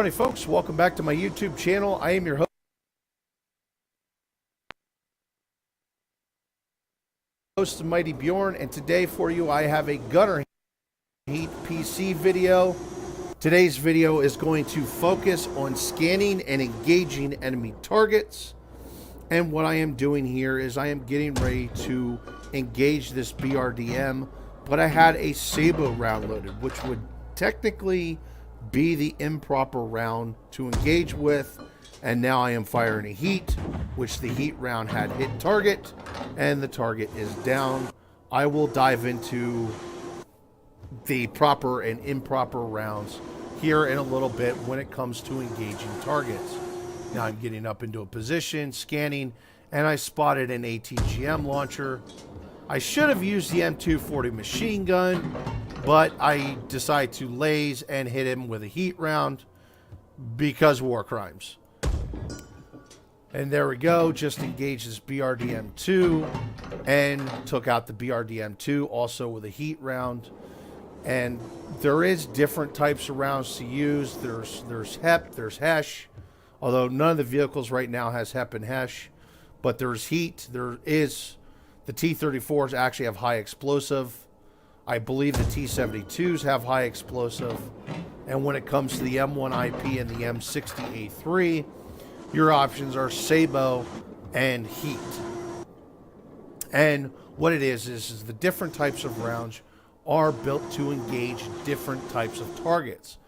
Howdy folks, welcome back to my YouTube channel. I am your host, Mighty Bjorn, and today for you I have a Gunner Heat PC video. Today's video is going to focus on scanning and engaging enemy targets. And what I am doing here is I am getting ready to engage this BRDM, but I had a Sabo round loaded, which would technically be the improper round to engage with. And now I am firing a heat, which the heat round had hit target, and the target is down. I will dive into the proper and improper rounds here in a little bit when it comes to engaging targets. Now I'm getting up into a position, scanning, and I spotted an ATGM launcher. I should have used the M240 machine gun, but I decided to laze and hit him with a heat round because war crimes. And there we go, just engaged this BRDM2 and took out the BRDM2 also with a heat round. And there is different types of rounds to use. There's HEP, there's HESH, although none of the vehicles right now has HEP and HESH, but there's heat. There is, the T-34s actually have high explosive. I believe the T-72s have high explosive. And when it comes to the M1IP and the M60A3, your options are Sabo and heat. And what it is the different types of rounds are built to engage different types of targets.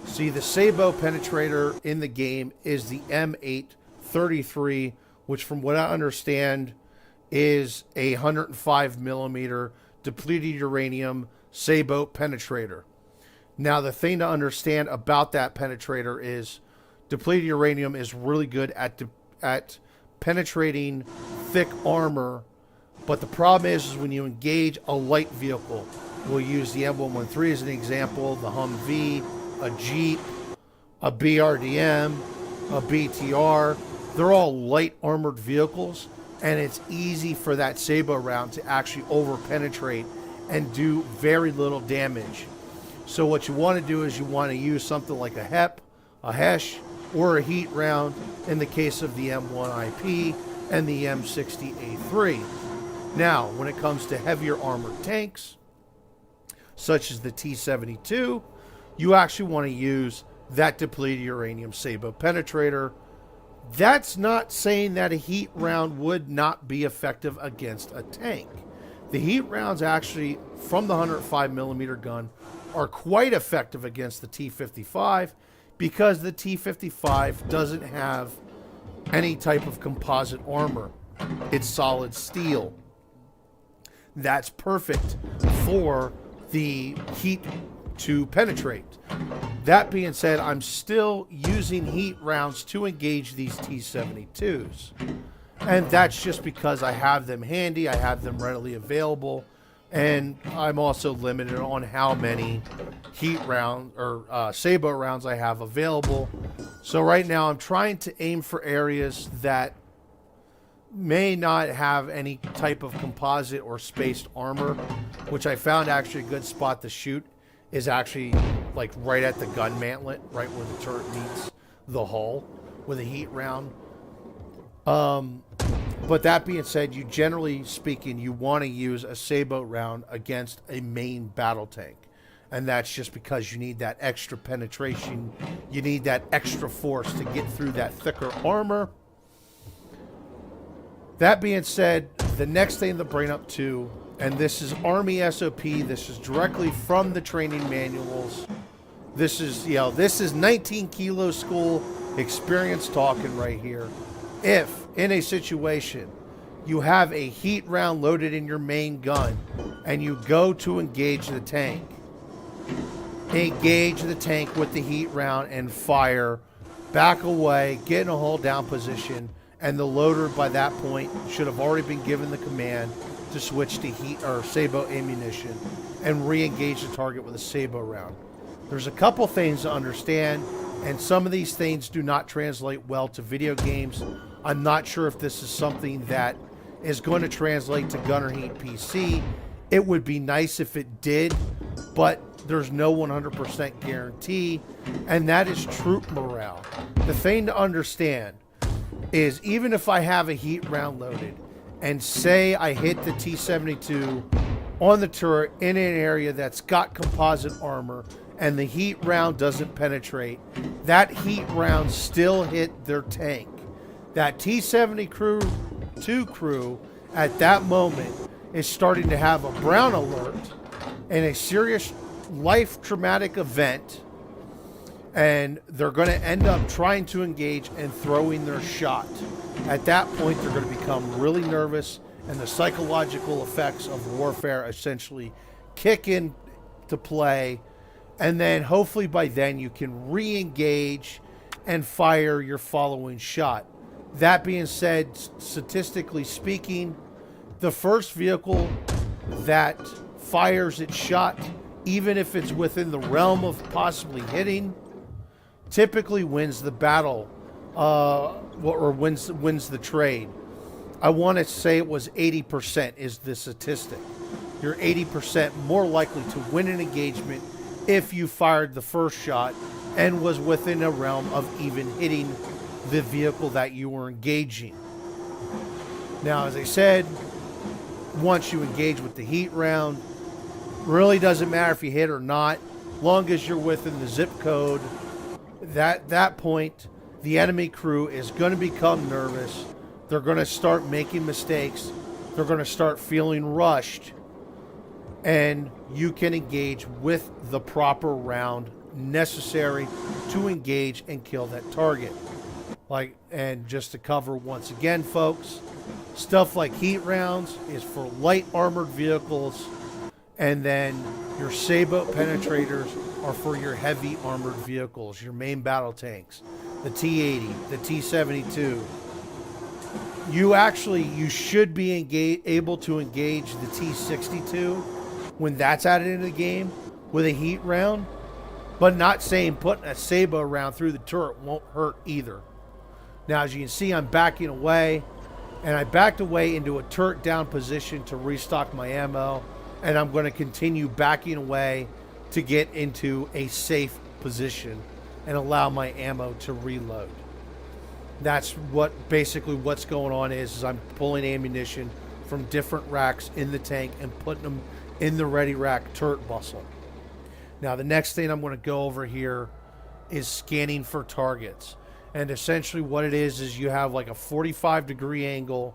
See, the Sabo penetrator in the game is the M833, which from what I understand is a 105 millimeter depleted uranium Sabo penetrator. Now, the thing to understand about that penetrator is depleted uranium is really good at penetrating thick armor, but the problem is when you engage a light vehicle, we'll use the M113 as an example, the Humvee, a Jeep, a BRDM, a BTR. They're all light armored vehicles, and it's easy for that Sabo round to actually over penetrate and do very little damage. So what you want to do is you want to use something like a HEP, a HESH, or a heat round in the case of the M1IP and the M60A3. Now, when it comes to heavier armored tanks, such as the T-72, you actually want to use that depleted uranium Sabo penetrator. That's not saying that a heat round would not be effective against a tank. The heat rounds actually from the 105 millimeter gun are quite effective against the T-55 because the T-55 doesn't have any type of composite armor. It's solid steel. That's perfect for the heat to penetrate. That being said, I'm still using heat rounds to engage these T-72s. And that's just because I have them handy, I have them readily available, and I'm also limited on how many heat rounds or Sabo rounds I have available. So right now I'm trying to aim for areas that may not have any type of composite or spaced armor, which I found actually a good spot to shoot is actually like right at the gun mantlet, right where the turret meets the hull with a heat round. But that being said, you generally speaking, you want to use a Sabo round against a main battle tank. And that's just because you need that extra penetration. You need that extra force to get through that thicker armor. That being said, the next thing to bring up too, and this is Army SOP, this is directly from the training manuals. This is, you know, this is 19 kilo school experience talking right here. If in a situation you have a heat round loaded in your main gun and you go to engage the tank with the heat round and fire, back away, get in a hold down position, and the loader by that point should have already been given the command to switch to heat or Sabo ammunition and re-engage the target with a Sabo round. There's a couple things to understand, and some of these things do not translate well to video games. I'm not sure if this is something that is going to translate to Gunner Heat PC. It would be nice if it did, but there's no 100% guarantee, and that is troop morale. The thing to understand is even if I have a heat round loaded and say I hit the T-72 on the turret in an area that's got composite armor and the heat round doesn't penetrate, that heat round still hit their tank. That T-72 crew at that moment is starting to have a brown alert and a serious life traumatic event, and they're going to end up trying to engage and throwing their shot. At that point, they're going to become really nervous, and the psychological effects of warfare essentially kick into play, and then hopefully by then you can re-engage and fire your following shot. That being said, statistically speaking, the first vehicle that fires its shot, even if it's within the realm of possibly hitting, typically wins the battle, or wins the trade. I want to say it was 80% is the statistic. You're 80% more likely to win an engagement if you fired the first shot and was within a realm of even hitting the vehicle that you were engaging. Now, as I said, once you engage with the heat round, really doesn't matter if you hit or not, long as you're within the zip code. That point, the enemy crew is going to become nervous. They're going to start making mistakes. They're going to start feeling rushed, and you can engage with the proper round necessary to engage and kill that target. And just to cover once again, folks, stuff like heat rounds is for light armored vehicles, and then your sabot penetrators are for your heavy armored vehicles, your main battle tanks, the T-80, the T-72. You should be able to engage the T-62 when that's added into the game with a heat round, but not saying putting a sabot round through the turret won't hurt either. Now, as you can see, I'm backing away, and I backed away into a turret down position to restock my ammo, and I'm going to continue backing away to get into a safe position and allow my ammo to reload. That's basically what's going on is I'm pulling ammunition from different racks in the tank and putting them in the ready rack turret bustle. Now, the next thing I'm going to go over here is scanning for targets. And essentially what it is you have like a 45-degree angle.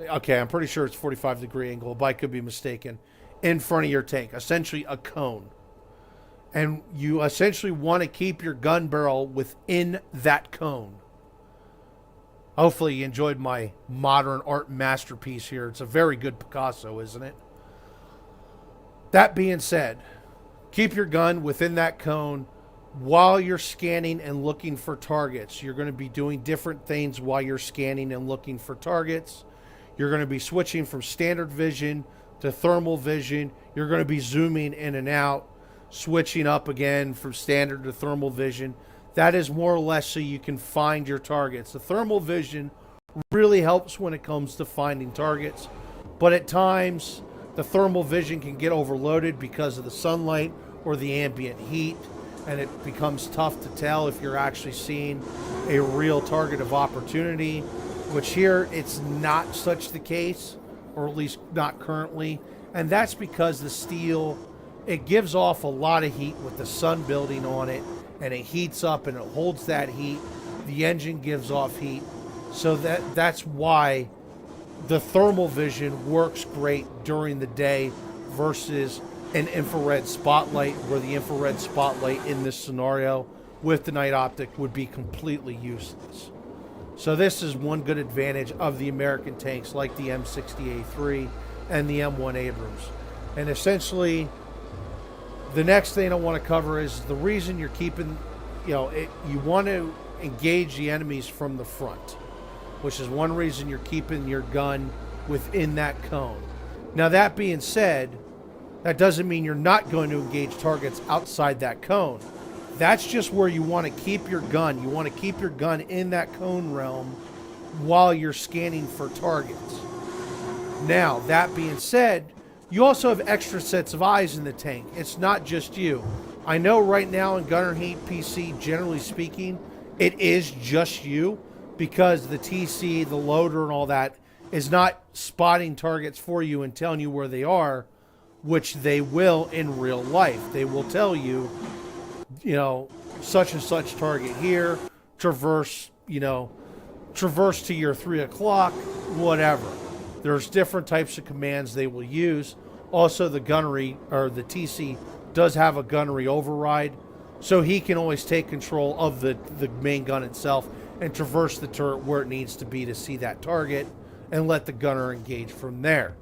Okay, I'm pretty sure it's 45-degree angle, but I could be mistaken. In front of your tank, essentially a cone. And you essentially want to keep your gun barrel within that cone. Hopefully you enjoyed my modern art masterpiece here. It's a very good Picasso, isn't it? That being said, keep your gun within that cone. While you're scanning and looking for targets, you're going to be doing different things while you're scanning and looking for targets. You're going to be switching from standard vision to thermal vision. You're going to be zooming in and out, switching up again from standard to thermal vision. That is more or less so you can find your targets. The thermal vision really helps when it comes to finding targets, but at times the thermal vision can get overloaded because of the sunlight or the ambient heat, and it becomes tough to tell if you're actually seeing a real target of opportunity, which here it's not such the case, or at least not currently. And that's because the steel, it gives off a lot of heat with the sun building on it, and it heats up and it holds that heat. The engine gives off heat. So that's why the thermal vision works great during the day versus an infrared spotlight, where the infrared spotlight in this scenario with the night optic would be completely useless. So this is one good advantage of the American tanks like the M60A3 and the M1 Abrams. And essentially, the next thing I want to cover is the reason you're keeping, you want to engage the enemies from the front, which is one reason you're keeping your gun within that cone. Now, that being said, that doesn't mean you're not going to engage targets outside that cone. That's just where you want to keep your gun. You want to keep your gun in that cone realm while you're scanning for targets. Now, that being said, you also have extra sets of eyes in the tank. It's not just you. I know right now in Gunner Heat PC, generally speaking, it is just you, because the TC, the loader, and all that is not spotting targets for you and telling you where they are, which they will in real life. They will tell you, you know, such and such target here, traverse, you know, traverse to your 3 o'clock, whatever. There's different types of commands they will use. Also, the gunnery, or the TC, does have a gunnery override, so he can always take control of the main gun itself and traverse the turret where it needs to be to see that target and let the gunner engage from there.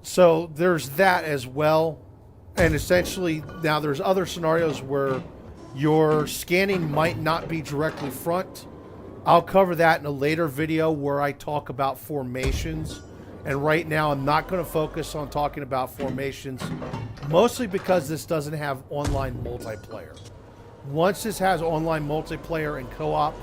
So there's that as well. And essentially, now there's other scenarios where your scanning might not be directly front. I'll cover that in a later video where I talk about formations. And right now, I'm not going to focus on talking about formations, mostly because this doesn't have online multiplayer. Once this has online multiplayer and co-op,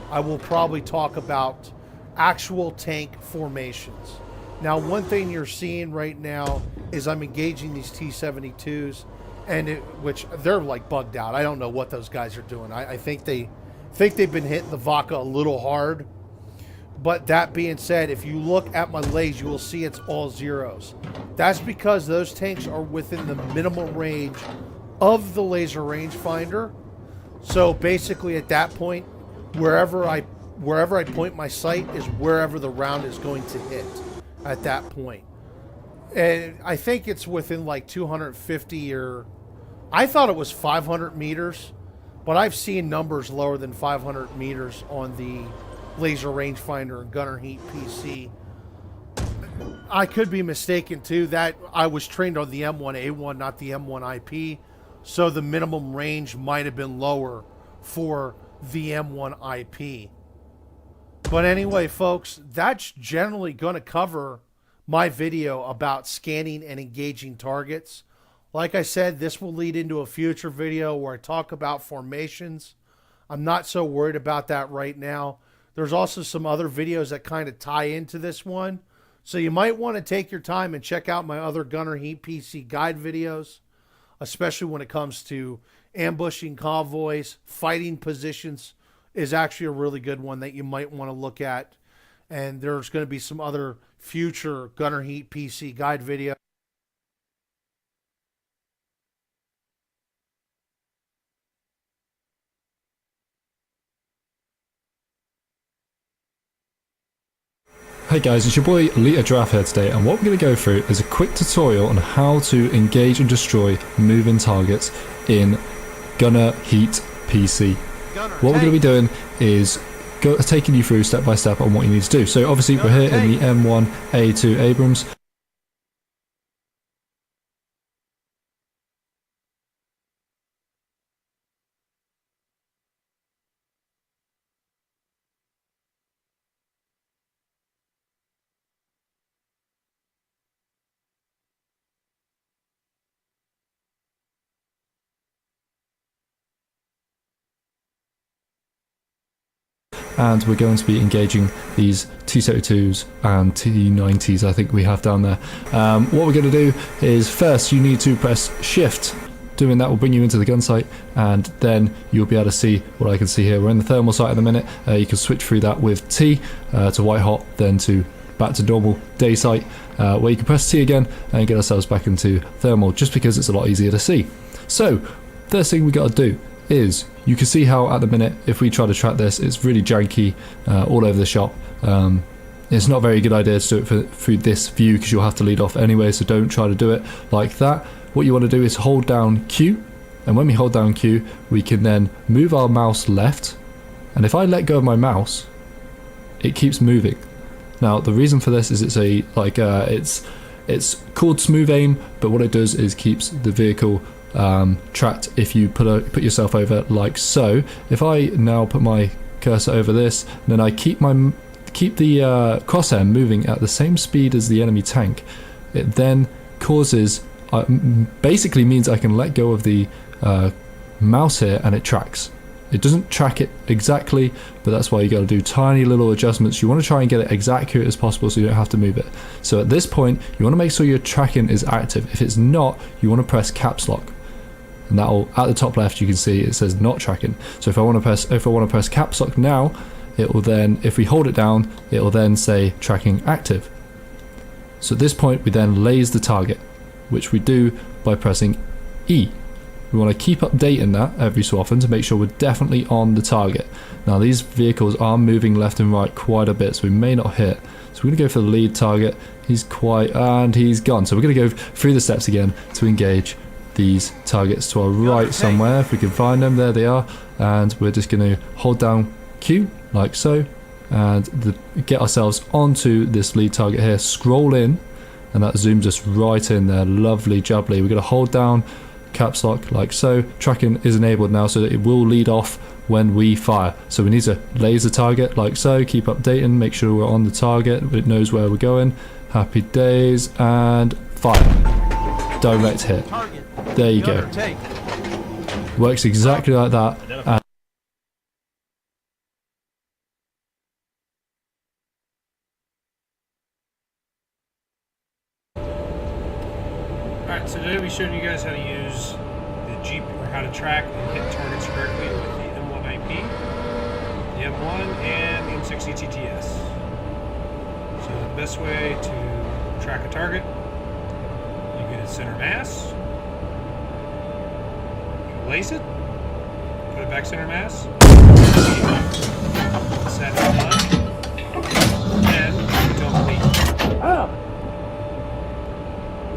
I will probably talk about actual tank formations. Now, one thing you're seeing right now is I'm engaging these T-72s, and which they're like bugged out. I don't know what those guys are doing. I think they've been hitting the Vaca a little hard. But that being said, if you look at my lays, you will see it's all zeros. That's because those tanks are within the minimum range of the laser rangefinder. So basically, at that point, wherever I point my sight is wherever the round is going to hit at that point. And I think it's within like 250, or I thought it was 500 meters, but I've seen numbers lower than 500 meters on the laser rangefinder and Gunner Heat PC. I could be mistaken too. That I was trained on the M1A1, not the M1IP, so the minimum range might have been lower for the M1IP. But anyway, folks, that's generally going to cover my video about scanning and engaging targets. Like I said, this will lead into a future video where I talk about formations. I'm not so worried about that right now. There's also some other videos that kind of tie into this one. So you might want to take your time and check out my other Gunner Heat PC guide videos, especially when it comes to ambushing convoys. Fighting positions is actually a really good one that you might want to look at. And there's going to be some other future Gunner Heat PC guide videos. Hey guys, it's your boy Lita Giraffe here today, and what we're going to go through is a quick tutorial on how to engage and destroy moving targets in Gunner Heat PC. What we're going to be doing is taking you through step by step on what you need to do. So obviously we're here in the M1A2 Abrams. And we're going to be engaging these T-72s and T-90s I think we have down there. What we're going to do is first you need to press shift. Doing that will bring you into the gun sight, and then you'll be able to see what I can see here. We're in the thermal sight at the minute. You can switch through that with T to white hot, then to back to normal day sight, where you can press T again and get ourselves back into thermal, just because it's a lot easier to see. So first thing we got to do is, you can see how at the minute if we try to track this, it's really janky all over the shop. It's not a very good idea to do it through this view, because you'll have to lead off anyway, so don't try to do it like that. What you want to do is hold down Q, and when we hold down Q we can then move our mouse left, and if I let go of my mouse it keeps moving. Now the reason for this is it's called smooth aim, but what it does is keeps the vehicle tracked if you put yourself over like so. If I now put my cursor over this, then I keep the crosshair moving at the same speed as the enemy tank, it then causes basically means I can let go of the mouse here and it tracks. It doesn't track it exactly, but that's why you got to do tiny little adjustments. You want to try and get it as accurate as possible so you don't have to move it. So at this point, you want to make sure your tracking is active. If it's not, you want to press caps lock. And that'll, at the top left, you can see it says not tracking. So if I want to press caps lock now, it will then, if we hold it down, it will then say tracking active. So at this point, we then laze the target, which we do by pressing E. We want to keep updating that every so often to make sure we're definitely on the target. Now these vehicles are moving left and right quite a bit, so we may not hit. So we're going to go for the lead target. He's and he's gone. So we're going to go through the steps again to engage these targets to our right somewhere. If we can find them, there they are. And we're just going to hold down Q like so, and get ourselves onto this lead target here. Scroll in, and that zooms us right in there. Lovely jubbly. We're going to hold down caps lock like so. Tracking is enabled now so that it will lead off when we fire. So we need to laser target like so, keep updating, make sure we're on the target, it knows where we're going. Happy days, and fire. Direct hit. There you go. Works exactly like that. And Alright, so today we showed you guys how to use the GPU, or how to track and hit targets correctly with the M1 IP, the M1, and the M60 TTS. So the best way to track a target, you get its center mass, you lace it, put it back center mass, set it on, and you don't leave.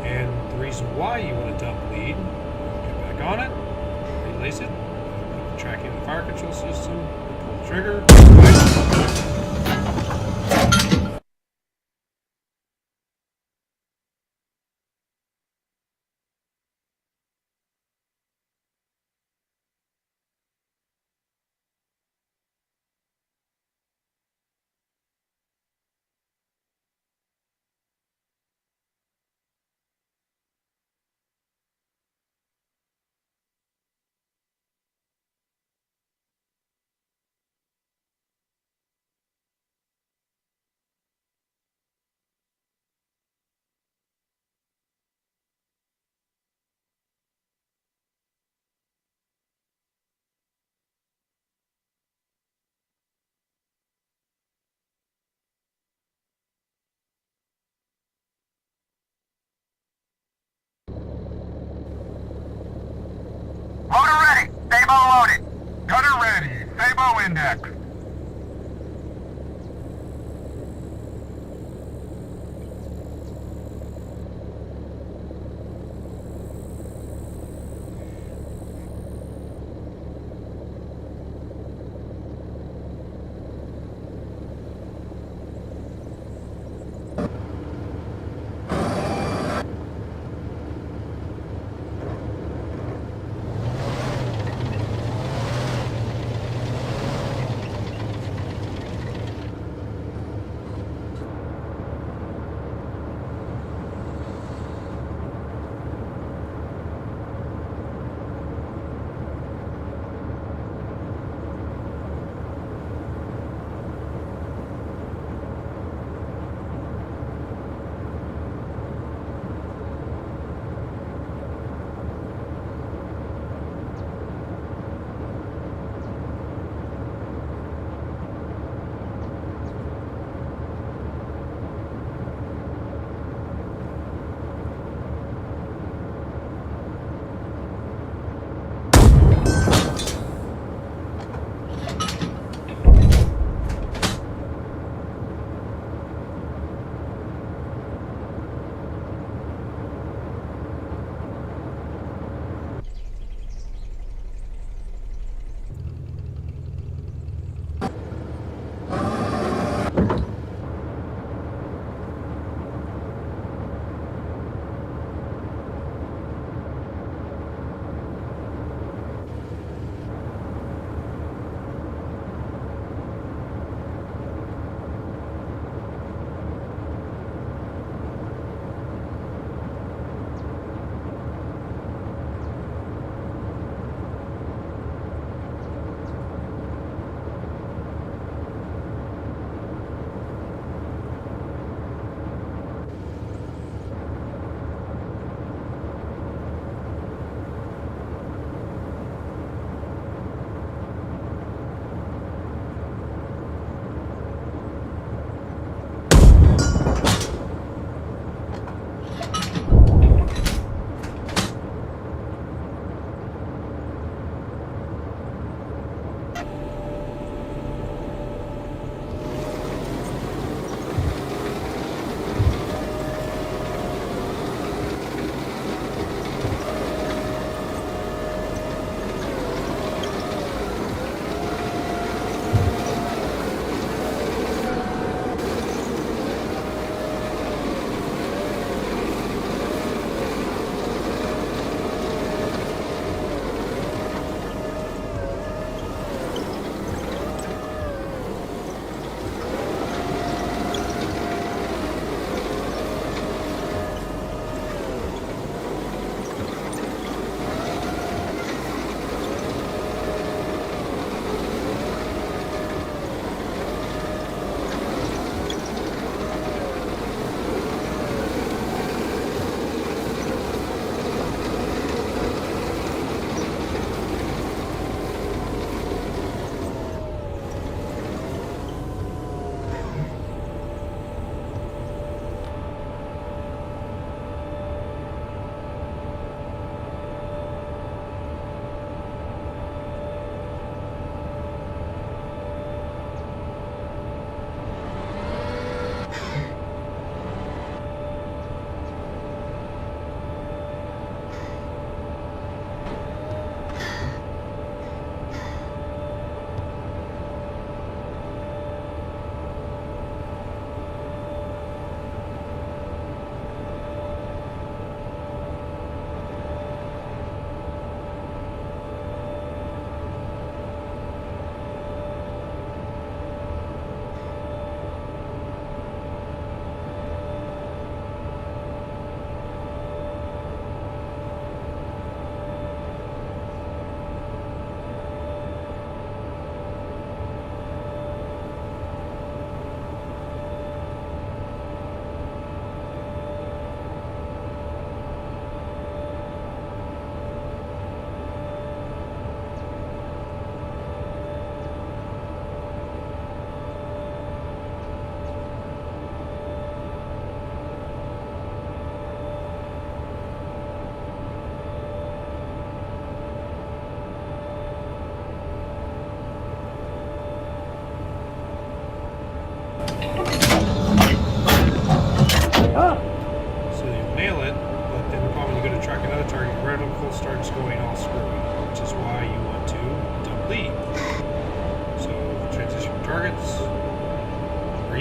And the reason why you want to dump lead, get back on it, relace it, put the track in the fire control system, pull the trigger. Motor ready. Sabo loaded. Cutter ready. Sabo index.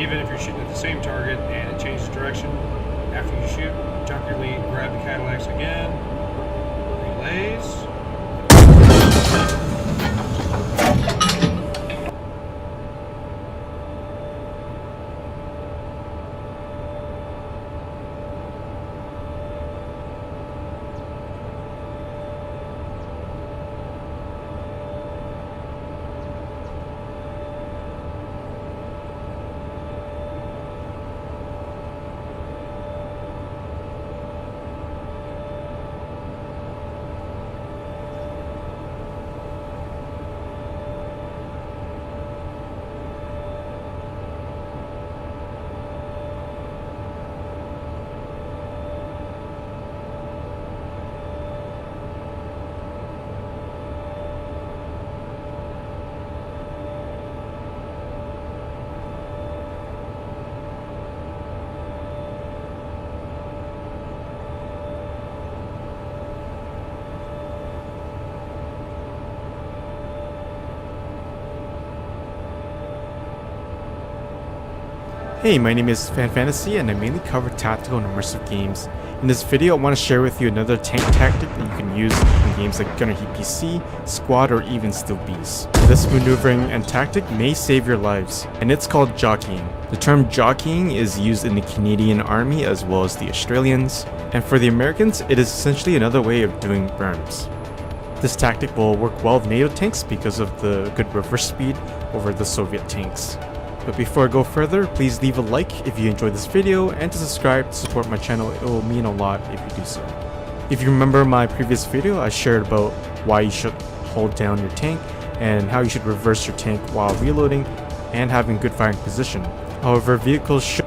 even if you're shooting at the same target and it changes direction after you shoot, jump your lead, grab the Cadillacs again, relays. Hey, my name is Fantasy and I mainly cover tactical and immersive games. In this video I want to share with you another tank tactic that you can use in games like Gunner Heat PC, Squad, or even Steel Beast. This maneuvering and tactic may save your lives, and it's called jockeying. The term jockeying is used in the Canadian Army as well as the Australians, and for the Americans it is essentially another way of doing berms. This tactic will work well with NATO tanks because of the good reverse speed over the Soviet tanks. But before I go further, please leave a like if you enjoyed this video, and to subscribe to support my channel. It will mean a lot if you do so. If you remember my previous video, I shared about why you should hold down your tank and how you should reverse your tank while reloading and having good firing position. However, vehicles should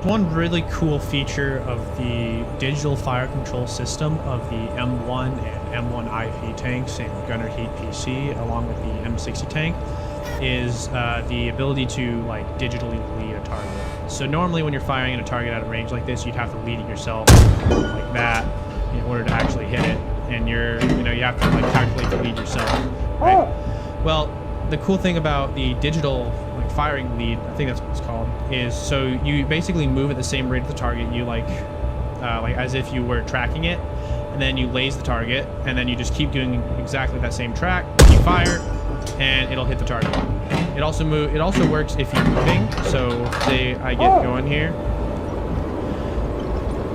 One really cool feature of the digital fire control system of the M1 and M1 IV tanks and Gunner Heat PC, along with the M60 tank, is the ability to like digitally lead a target. So normally when you're firing at a target at a range like this, you'd have to lead it yourself like that in order to actually hit it, and you have to like calculate the lead yourself, right? Well, the cool thing about the digital firing lead, I think that's what it's called, is so you basically move at the same rate as the target. You like as if you were tracking it, and then you laze the target, and then you just keep doing exactly that same track. You fire, and it'll hit the target. It also works if you're moving. So say I get going here,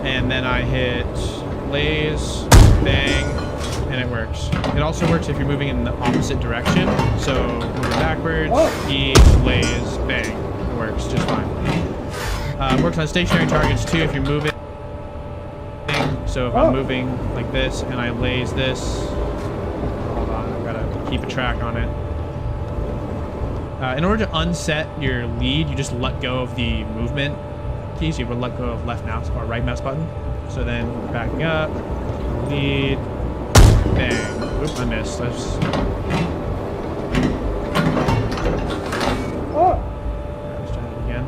and then I hit laze, bang, and it works. It also works if you're moving in the opposite direction. So moving backwards, E, laze, bang. It works just fine. It works on stationary targets too if you're moving. So if I'm moving like this and I laze this, hold on, I've got to keep a track on it. In order to unset your lead, you just let go of the movement keys. You would let go of left mouse or right mouse button. So then backing up, lead, bang. Oop, I missed. Let's try it again.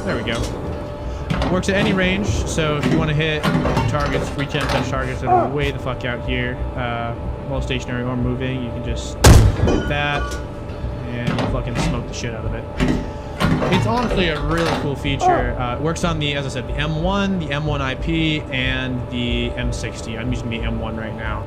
There we go. Works at any range, so if you want to hit targets, reach out and touch targets that are way the fuck out here, while stationary or moving, you can just hit that, and you fucking smoke the shit out of it. It's honestly a really cool feature. It works on the, as I said, the M1, the M1 IP, and the M60. I'm using the M1 right now.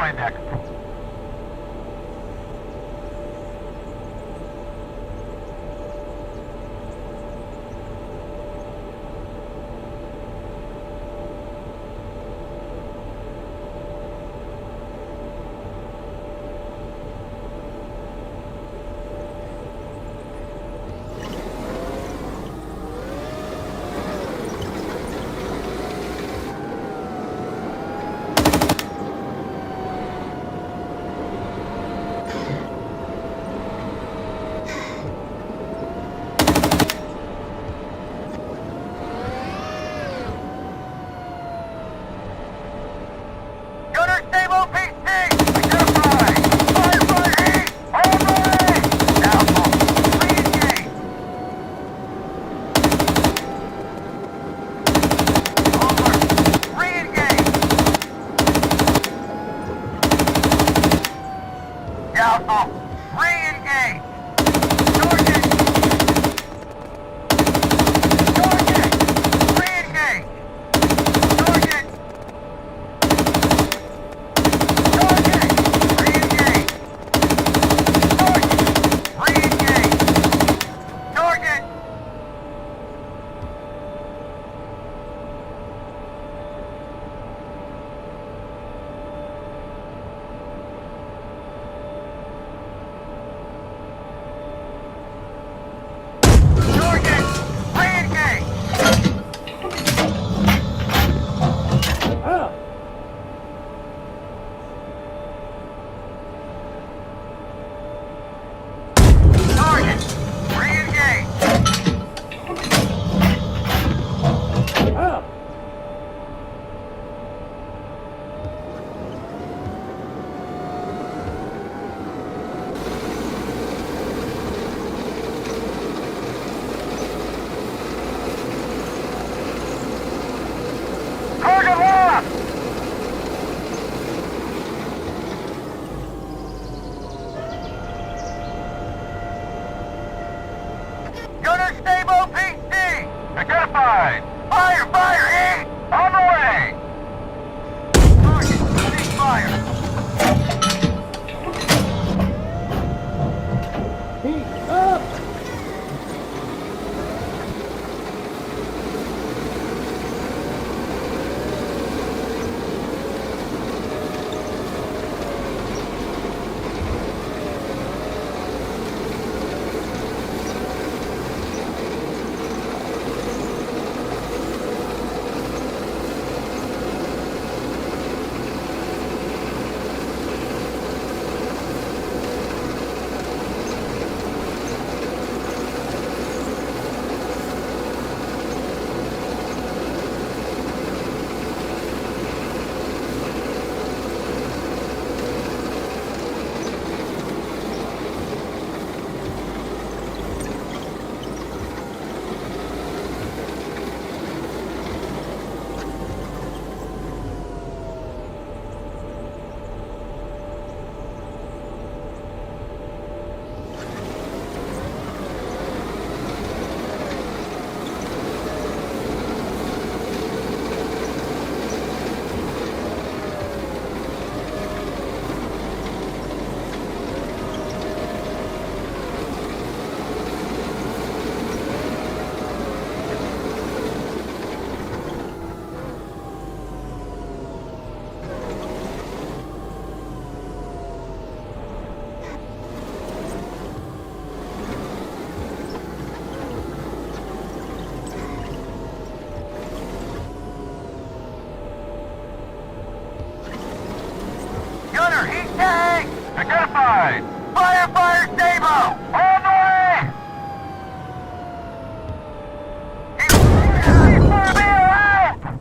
line next. Gunner stable PC! Identified! Firefighter east! On the way! Alpha! Re-engage! Over! Re-engage! Alpha! Re-engage! Target! Target! Re-engage! Target! Target! Re-engage! Target! Re-engage! Target! Target! Re-engage! Target! Re-engage! Target lost! Gunner stable PC! Identified! Fire east! On the way! Target, cease fire! Gunner heat tank! Identified! Firefighter stable! On the way! Cease fire out!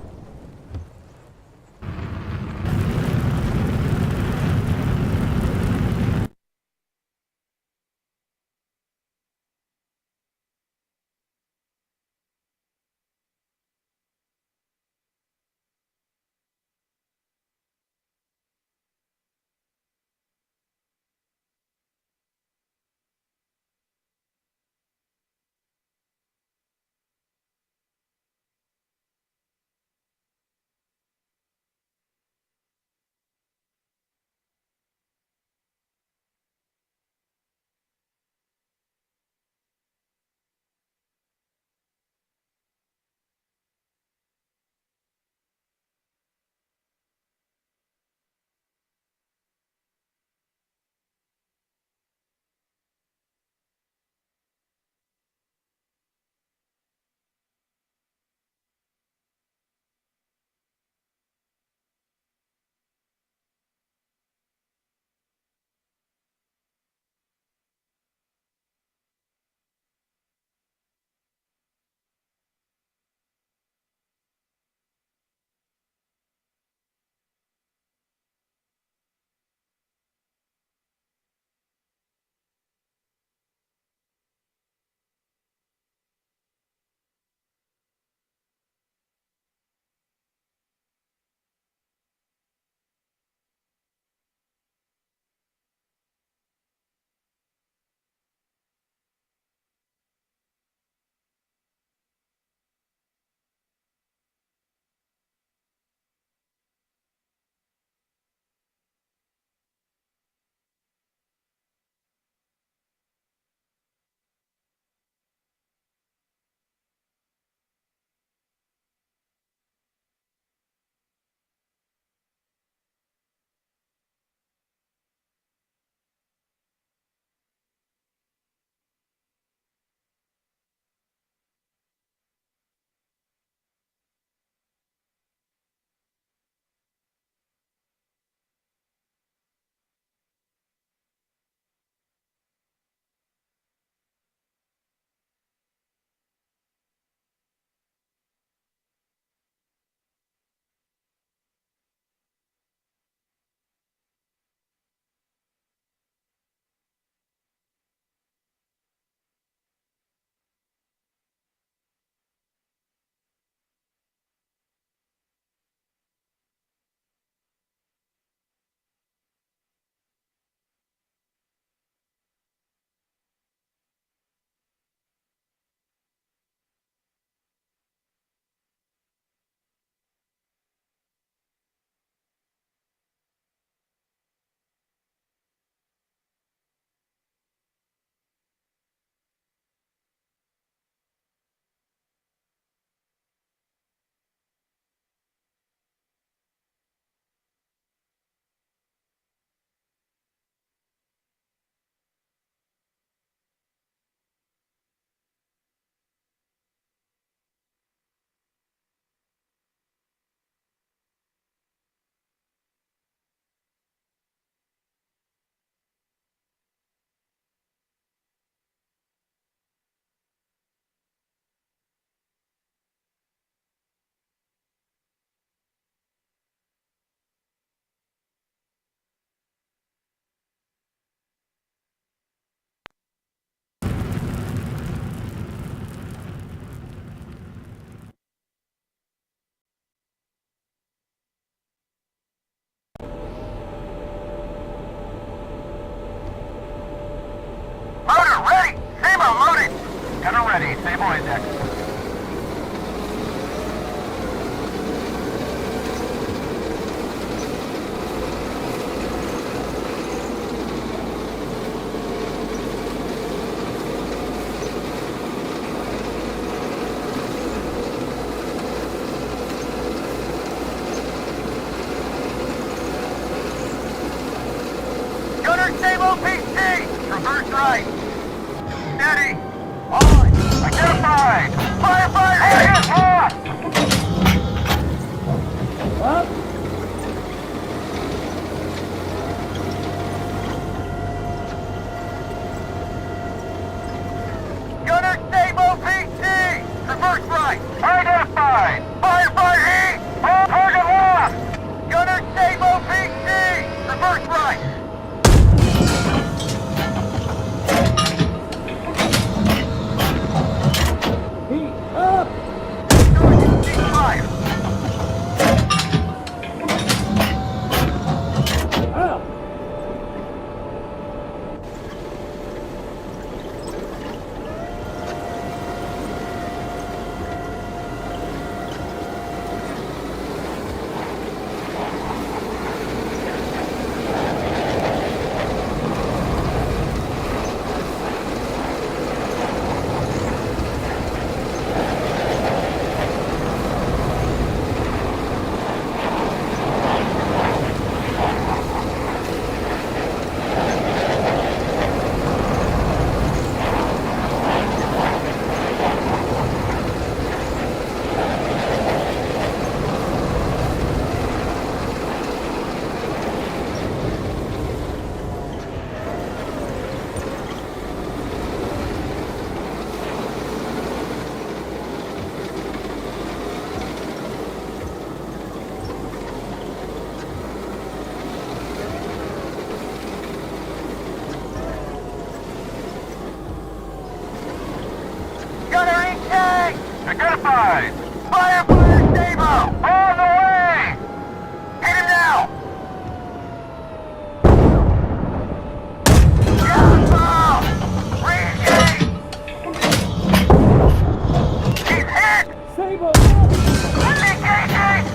right. Steady. On. Identified. Firefighter. Target lost. Gunner Sabo PC. Reverse right. Identified. Firefighter E. All target lost. Gunner Sabo PC. Reverse right. Identified! Firefighter Sabo! On the way! Hit him now! Down! Re-engage! He's hit! Sabo! Engaging! Engaging!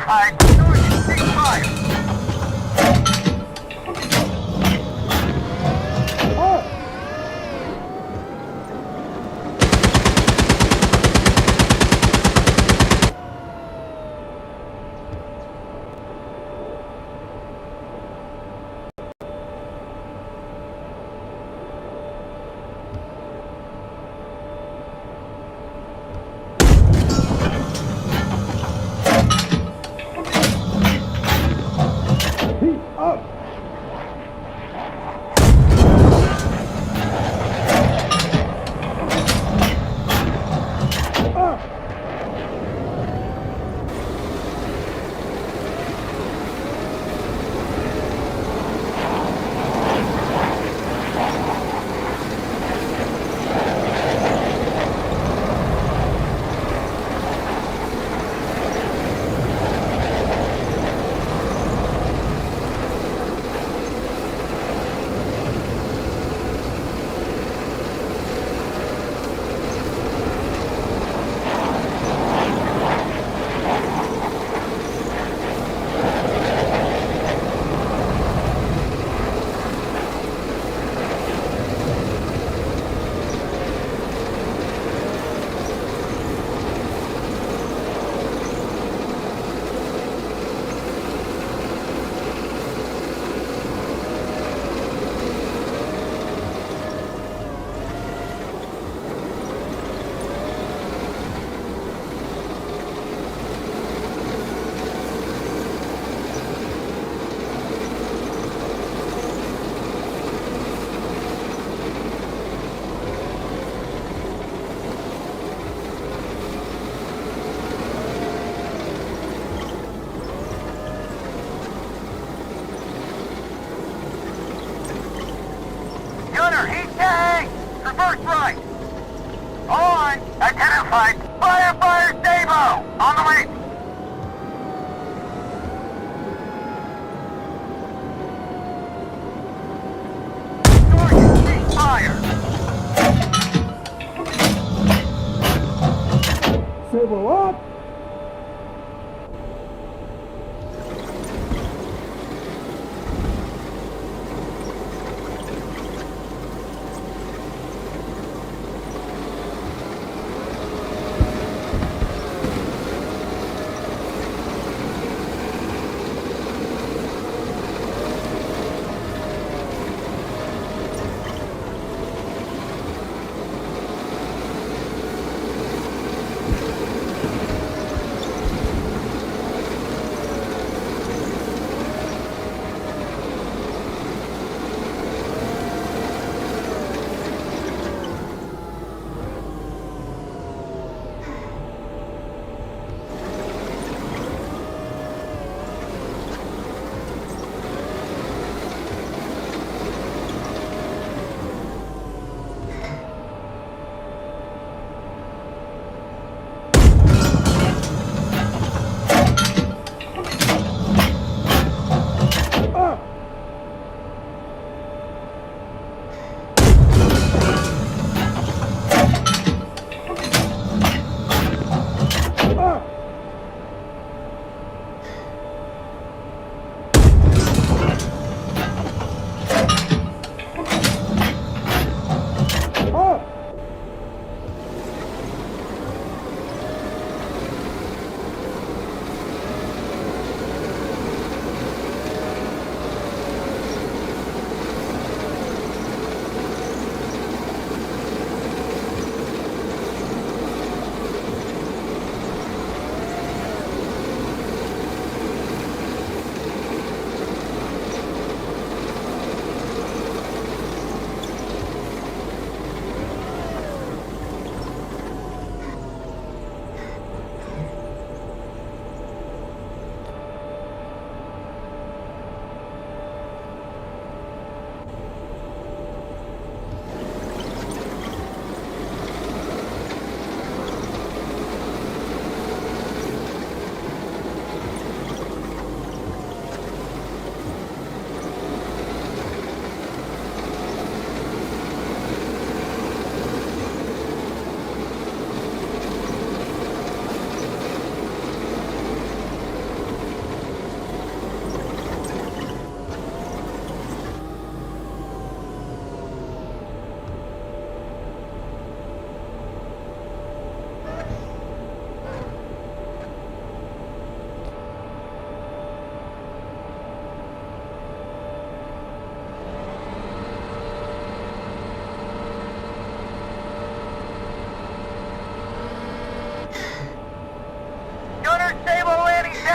Identified. North, cease fire. Gunner, heat tank! Reverse right! On! Identified! Firefighter Sabo! On the way! North, cease fire! Sable up!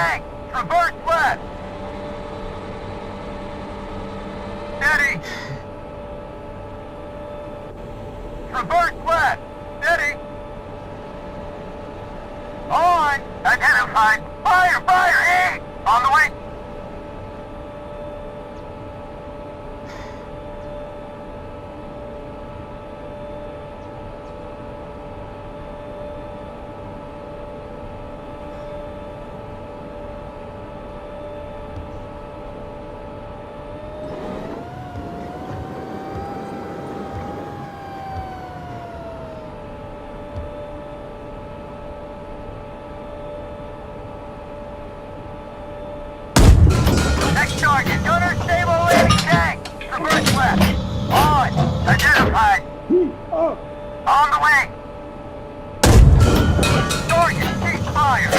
tank! Reverse left! Steady! Reverse left! Steady! On! Identified! Fire! Fire! East! On the way! Next target, gunner stable landing tank. Reverse left. On. Identified. On the way. Target, cease fire.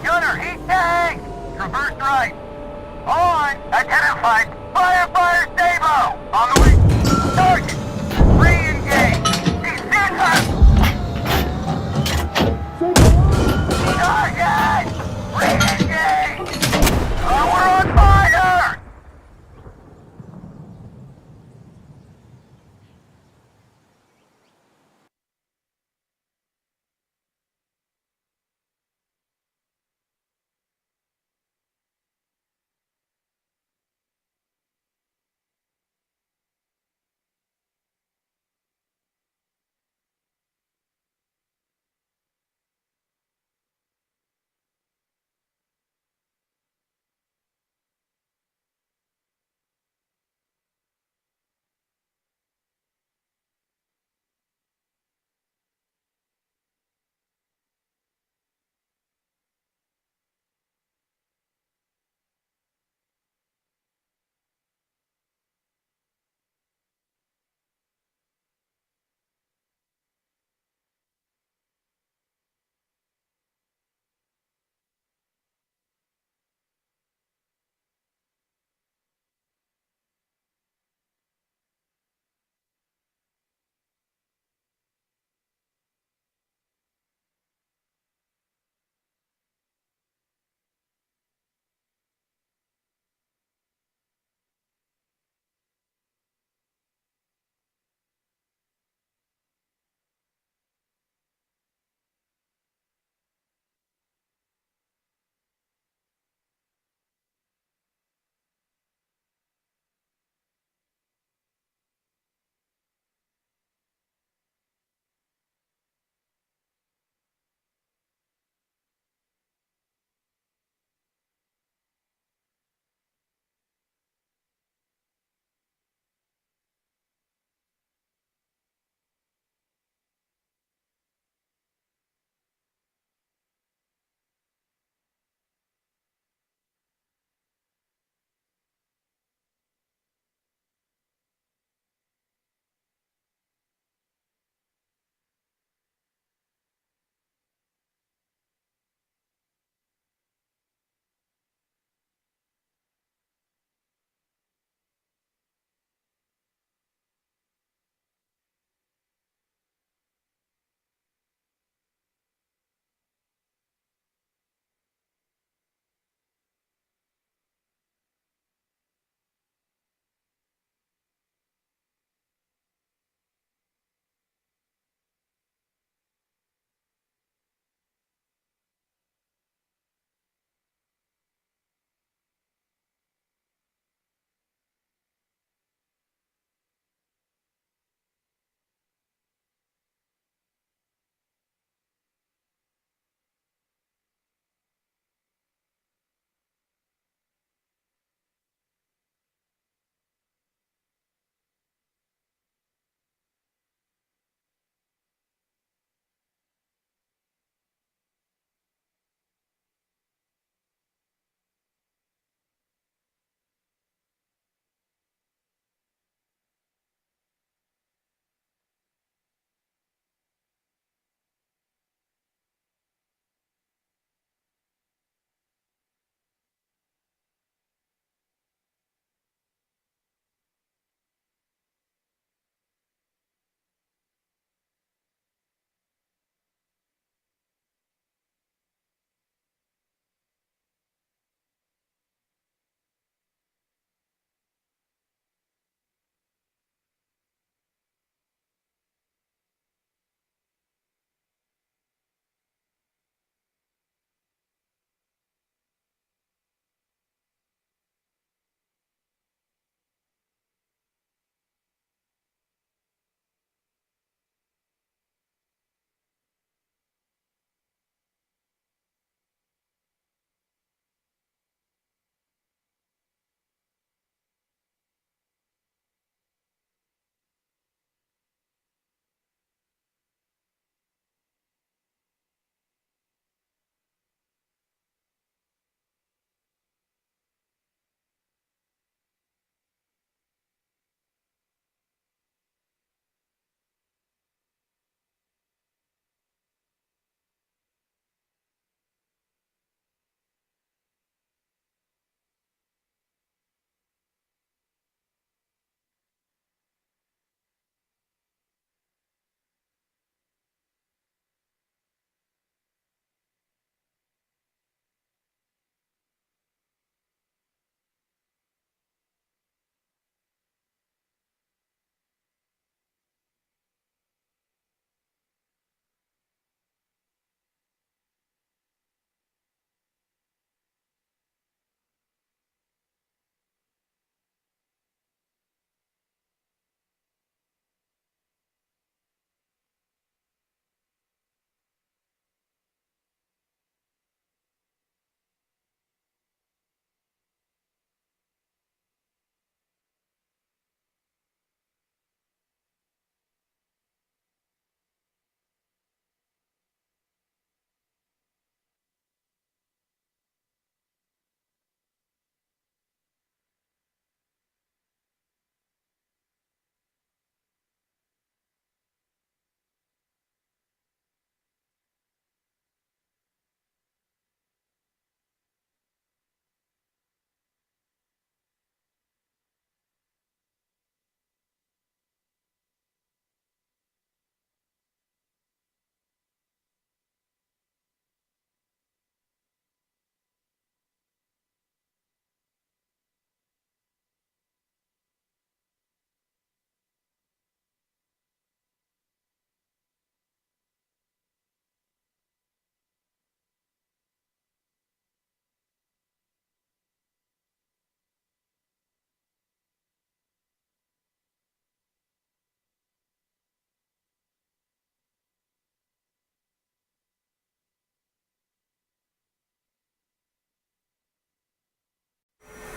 Gunner, heat tank! Reverse right. On! Identified. Fire, fire, stable! On the way. Target! Re-engage! Target! Re-engage! Oh, we're on fire!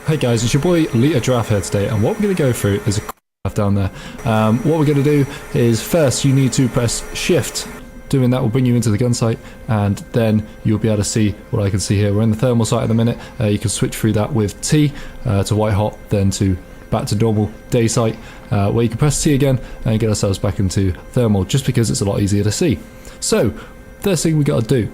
Hey guys, it's your boy Lita Giraffe here today, and what we're going to go through is a graph down there. What we're going to do is first you need to press shift. Doing that will bring you into the gun sight, and then you'll be able to see what I can see here. We're in the thermal sight at the minute. You can switch through that with T to white hot, then to back to normal day sight, where you can press T again and get ourselves back into thermal, just because it's a lot easier to see. So first thing we got to do